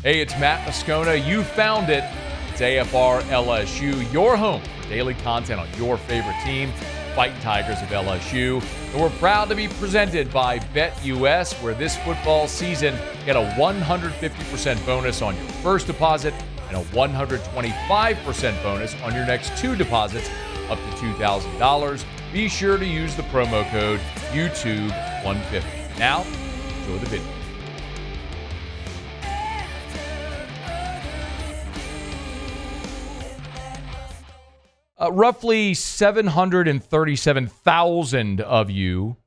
Hey, it's Matt Moscona. You found it. It's AFR LSU, your home for daily content on your favorite team, Fighting Tigers of LSU. And we're proud to be presented by BetUS, where this football season, get a 150% bonus on your first deposit and a 125% bonus on your next two deposits up to $2,000. Be sure to use the promo code YouTube150. Now, enjoy the video. Roughly 737,000 of you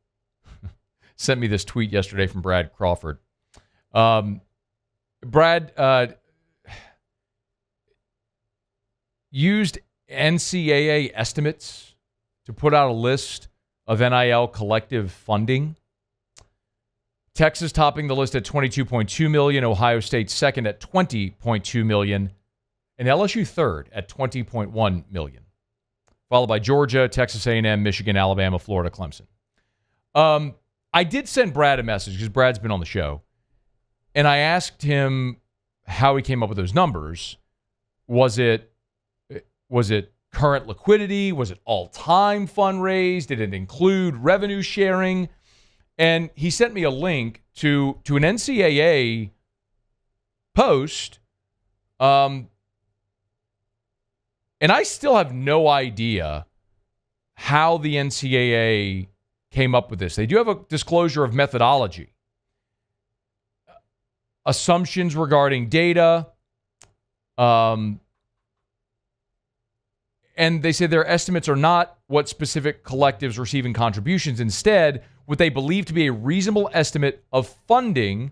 sent me this tweet yesterday from Brad Crawford. Brad used NCAA estimates to put out a list of NIL collective funding. Texas topping the list at $22.2 million, Ohio State second at $20.2 million, and LSU third at $20.1 million. Followed by Georgia, Texas A&M, Michigan, Alabama, Florida, Clemson. I did send Brad a message because Brad's been on the show, and I asked him how he came up with those numbers. Was it current liquidity? Was it all-time fundraise? Did it include revenue sharing? And he sent me a link to an NCAA post. And I still have no idea how the NCAA came up with this. They do have a disclosure of methodology. Assumptions regarding data. And they say their estimates are not what specific collectives receiving contributions. Instead, what they believe to be a reasonable estimate of funding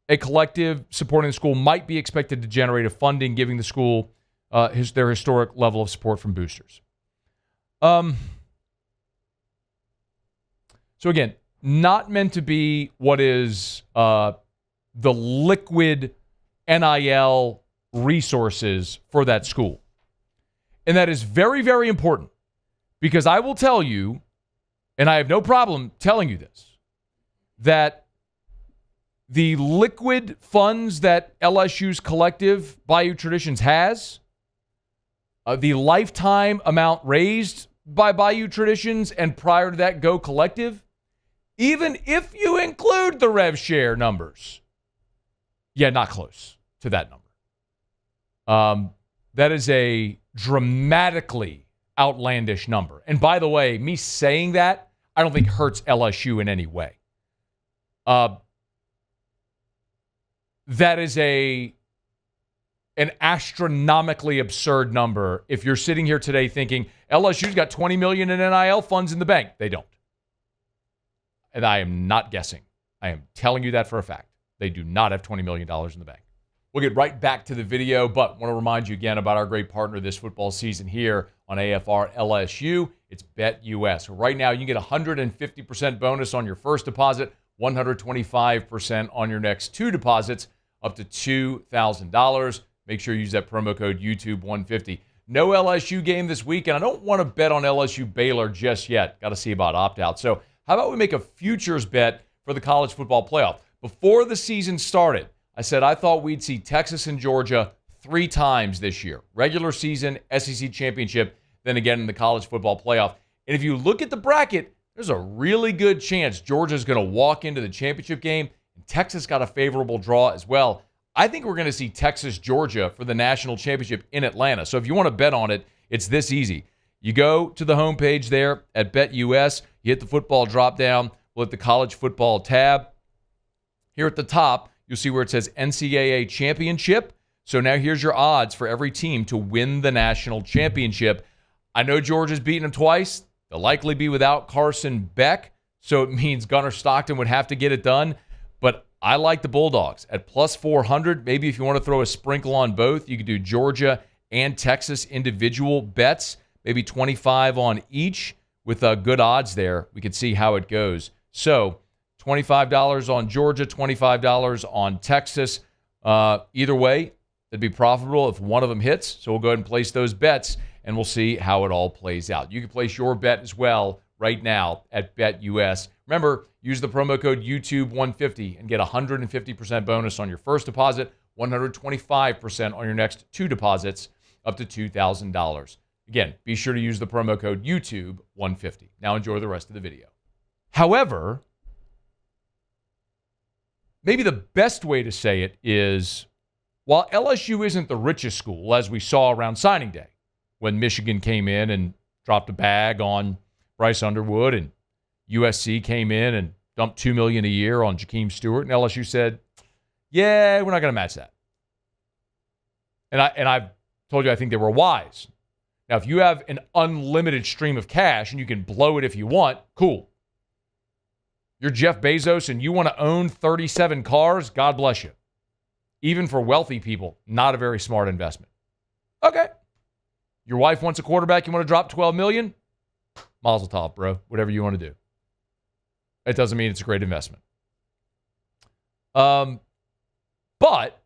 a collective supporting the school might be expected to generate a funding giving the school their historic level of support from boosters. So again, not meant to be what is the liquid NIL resources for that school. And that is very, very important because I will tell you, and I have no problem telling you this, that the liquid funds that LSU's collective Bayou Traditions has, the lifetime amount raised by Bayou Traditions and prior to that Go Collective, even if you include the rev share numbers, not close to that number. That is a dramatically outlandish number. And by the way, me saying that, I don't think hurts LSU in any way. That is an astronomically absurd number if you're sitting here today thinking LSU's got $20 million in NIL funds in the bank. They don't. And I am not guessing. I am telling you that for a fact. They do not have $20 million in the bank. We'll get right back to the video, but want to remind you again about our great partner this football season here on AFR LSU. It's BetUS. So right now you can get a 150% bonus on your first deposit, 125% on your next two deposits, up to $2,000. Make sure you use that promo code YouTube150. No LSU game this week, and I don't want to bet on LSU Baylor just yet. Got to see about opt-out. So how about we make a futures bet for the college football playoff? Before the season started, I said I thought we'd see Texas and Georgia 3 times this year. Regular season, SEC championship, then again in the college football playoff. And if you look at the bracket, there's a really good chance Georgia's going to walk into the championship game, and Texas got a favorable draw as well. I think we're going to see Texas-Georgia for the national championship in Atlanta. So if you want to bet on it, it's this easy. You go to the homepage there at BetUS. You hit the football drop-down. We'll hit the college football tab. Here at the top, you'll see where it says NCAA Championship. So now here's your odds for every team to win the national championship. I know Georgia's beaten them twice. They'll likely be without Carson Beck, so it means Gunnar Stockton would have to get it done. But I like the Bulldogs at plus 400. Maybe if you want to throw a sprinkle on both, you could do Georgia and Texas individual bets, maybe 25 on each with good odds there. We could see how it goes. So $25 on Georgia, $25 on Texas. Either way, it'd be profitable if one of them hits. So we'll go ahead and place those bets, and we'll see how it all plays out. You can place your bet as well right now at BetUS. Remember, use the promo code YouTube150 and get 150% bonus on your first deposit, 125% on your next 2 deposits, up to $2,000. Again, be sure to use the promo code YouTube150. Now enjoy the rest of the video. However, maybe the best way to say it is, while LSU isn't the richest school, as we saw around signing day, when Michigan came in and dropped a bag on Bryce Underwood, and USC came in and dumped $2 million a year on Jakeem Stewart, and LSU said, yeah, we're not going to match that. And I've told you I think they were wise. Now, if you have an unlimited stream of cash and you can blow it if you want, cool. You're Jeff Bezos and you want to own 37 cars, God bless you. Even for wealthy people, not a very smart investment. Okay. Your wife wants a quarterback, you want to drop $12 million? Mazel tov, bro. Whatever you want to do. It doesn't mean it's a great investment. But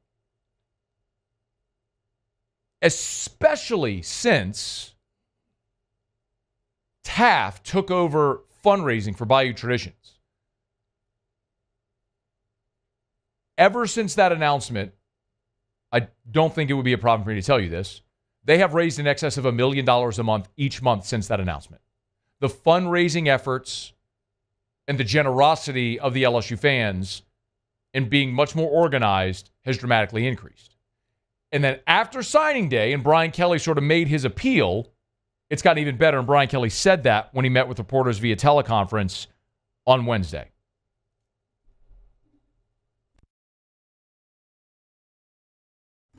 especially since Taft took over fundraising for Bayou Traditions, ever since that announcement, I don't think it would be a problem for me to tell you this, they have raised in excess of $1 million a month each month since that announcement. The fundraising efforts and the generosity of the LSU fans in being much more organized has dramatically increased. And then after signing day and Brian Kelly sort of made his appeal, it's gotten even better. And Brian Kelly said that when he met with reporters via teleconference on Wednesday.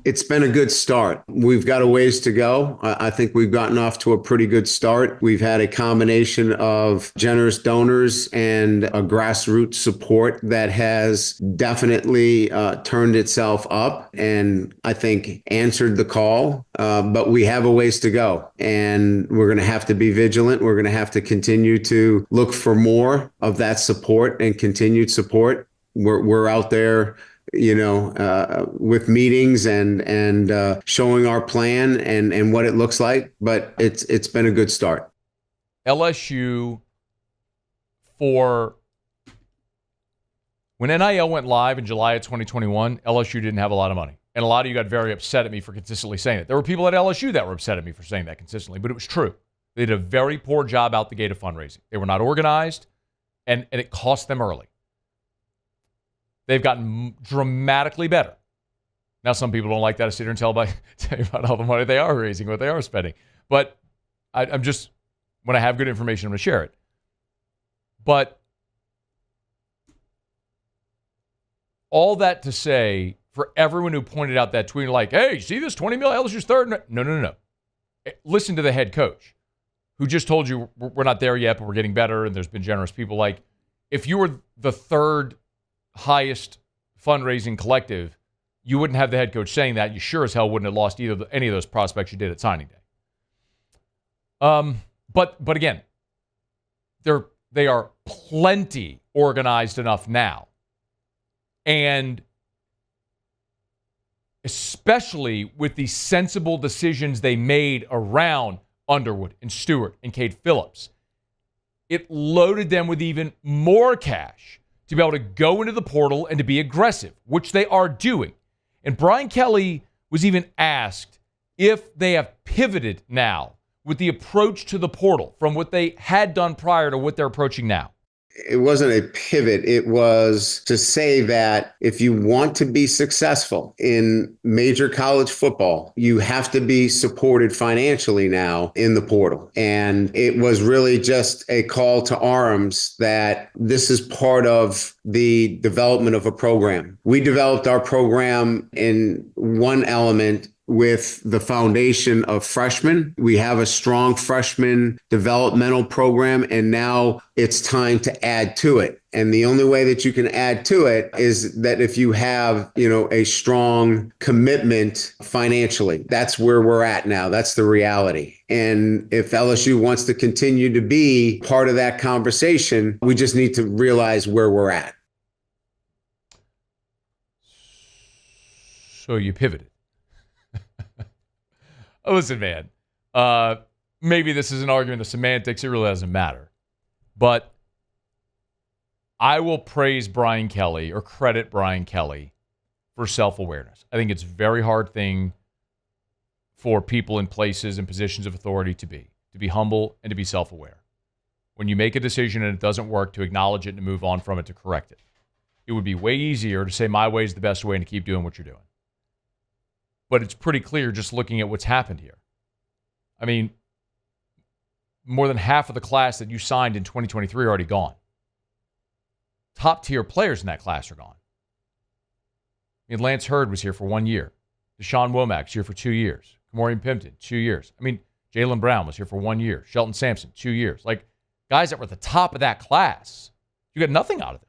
It's been a good start. We've got a ways to go. I think we've gotten off to a pretty good start. We've had a combination of generous donors and a grassroots support that has definitely turned itself up and I think answered the call. But we have a ways to go and we're going to have to be vigilant. We're going to have to continue to look for more of that support and continued support. We're out there, with meetings and showing our plan and what it looks like. But it's been a good start. LSU, when NIL went live in July of 2021, LSU didn't have a lot of money. And a lot of you got very upset at me for consistently saying it. There were people at LSU that were upset at me for saying that consistently, but it was true. They did a very poor job out the gate of fundraising. They were not organized, and it cost them early. They've gotten dramatically better. Now, some people don't like that. I sit here and tell you about all the money they are raising, what they are spending. But I'm just, when I have good information, I'm going to share it. But all that to say, for everyone who pointed out that tweet, like, hey, see this $20 million, LSU's third? No. Listen to the head coach, who just told you we're not there yet, but we're getting better, and there's been generous people. Like, if you were the third highest fundraising collective, you wouldn't have the head coach saying that. You sure as hell wouldn't have lost any of those prospects you did at signing day. But again, they are plenty organized enough now, and especially with the sensible decisions they made around Underwood and Stewart and Cade Phillips, it loaded them with even more cash to be able to go into the portal and to be aggressive, which they are doing. And Brian Kelly was even asked if they have pivoted now with the approach to the portal from what they had done prior to what they're approaching now. It wasn't a pivot. It was to say that if you want to be successful in major college football, you have to be supported financially now in the portal. And it was really just a call to arms that this is part of the development of a program. We developed our program in one element with the foundation of freshmen. We have a strong freshman developmental program, and now it's time to add to it. And the only way that you can add to it is that if you have, a strong commitment financially. That's where we're at now. That's the reality. And if LSU wants to continue to be part of that conversation, we just need to realize where we're at. So you pivoted. Listen, man, maybe this is an argument of semantics. It really doesn't matter. But I will praise Brian Kelly or credit Brian Kelly for self-awareness. I think it's a very hard thing for people in places and positions of authority to be humble and to be self-aware. When you make a decision and it doesn't work, to acknowledge it and to move on from it, to correct it. It would be way easier to say my way is the best way and to keep doing what you're doing. But it's pretty clear just looking at what's happened here. I mean, more than half of the class that you signed in 2023 are already gone. Top-tier players in that class are gone. I mean, Lance Hurd was here for 1 year. Deshaun Womack's here for 2 years. Kamorian Pimpton, 2 years. I mean, Jaylen Brown was here for 1 year. Shelton Sampson, 2 years. Like, guys that were at the top of that class, you got nothing out of it.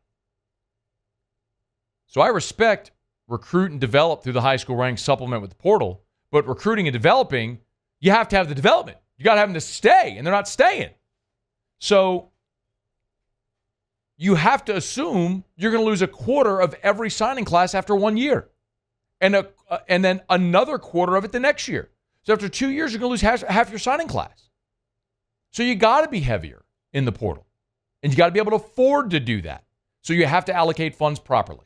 So I respect recruit and develop through the high school ranks, supplement with the portal, but recruiting and developing, you have to have the development. You got to have them to stay, and they're not staying. So you have to assume you're going to lose a quarter of every signing class after 1 year, and then another quarter of it the next year. So after 2 years, you're going to lose half your signing class. So you got to be heavier in the portal, and you got to be able to afford to do that. So you have to allocate funds properly.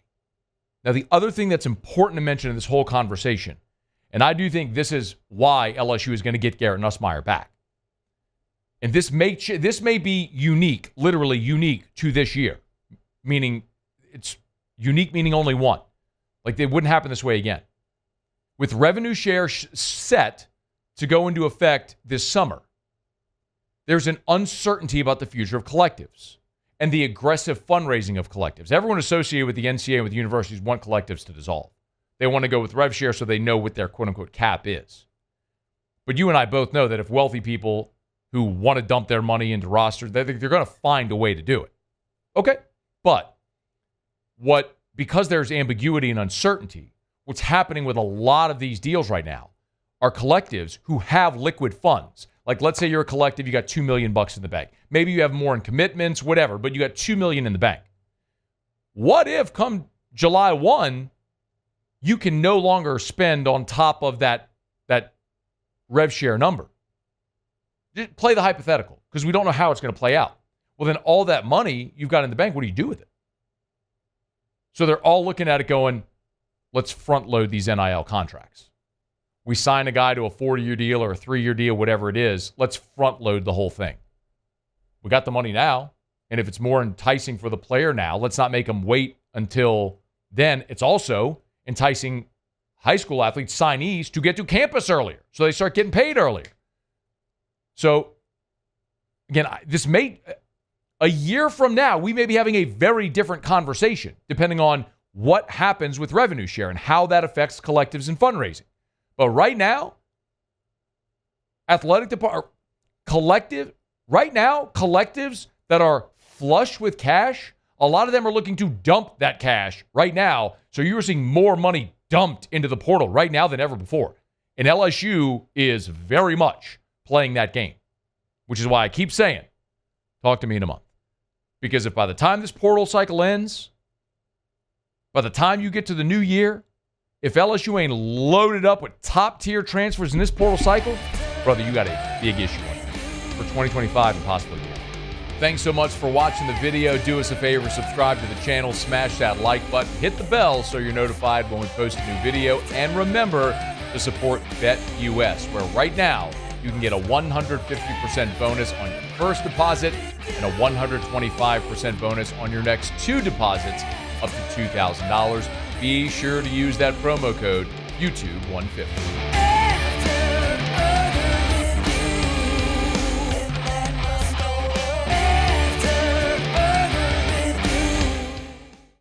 Now, the other thing that's important to mention in this whole conversation, and I do think this is why LSU is going to get Garrett Nussmeier back, and this may be unique, literally unique to this year, meaning it's unique, meaning only one. Like, it wouldn't happen this way again. With revenue share set to go into effect this summer, there's an uncertainty about the future of collectives and the aggressive fundraising of collectives. Everyone associated with the NCAA and with universities want collectives to dissolve. They want to go with rev share so they know what their quote-unquote cap is. But you and I both know that if wealthy people who want to dump their money into rosters, they're going to find a way to do it. Okay, but because there's ambiguity and uncertainty, what's happening with a lot of these deals right now are collectives who have liquid funds. Like, let's say you're a collective, you got $2 million in the bank. Maybe you have more in commitments, whatever, but you got $2 million in the bank. What if come July 1, you can no longer spend on top of that rev share number? Just play the hypothetical, because we don't know how it's going to play out. Well, then all that money you've got in the bank, what do you do with it? So they're all looking at it going, let's front load these NIL contracts. We sign a guy to a 4-year deal or a 3-year deal, whatever it is. Let's front load the whole thing. We got the money now. And if it's more enticing for the player now, let's not make them wait until then. It's also enticing high school athletes, signees, to get to campus earlier so they start getting paid earlier. So, again, a year from now, we may be having a very different conversation depending on what happens with revenue share and how that affects collectives and fundraising. But right now, collectives that are flush with cash, a lot of them are looking to dump that cash right now. So you're seeing more money dumped into the portal right now than ever before. And LSU is very much playing that game, which is why I keep saying, talk to me in a month. Because if by the time this portal cycle ends, by the time you get to the new year, if LSU ain't loaded up with top-tier transfers in this portal cycle, brother, you got a big issue for 2025 and possibly beyond. Thanks so much for watching the video. Do us a favor, subscribe to the channel, smash that like button, hit the bell so you're notified when we post a new video, and remember to support BetUS, where right now you can get a 150% bonus on your first deposit and a 125% bonus on your next 2 deposits up to $2,000. Be sure to use that promo code YouTube150.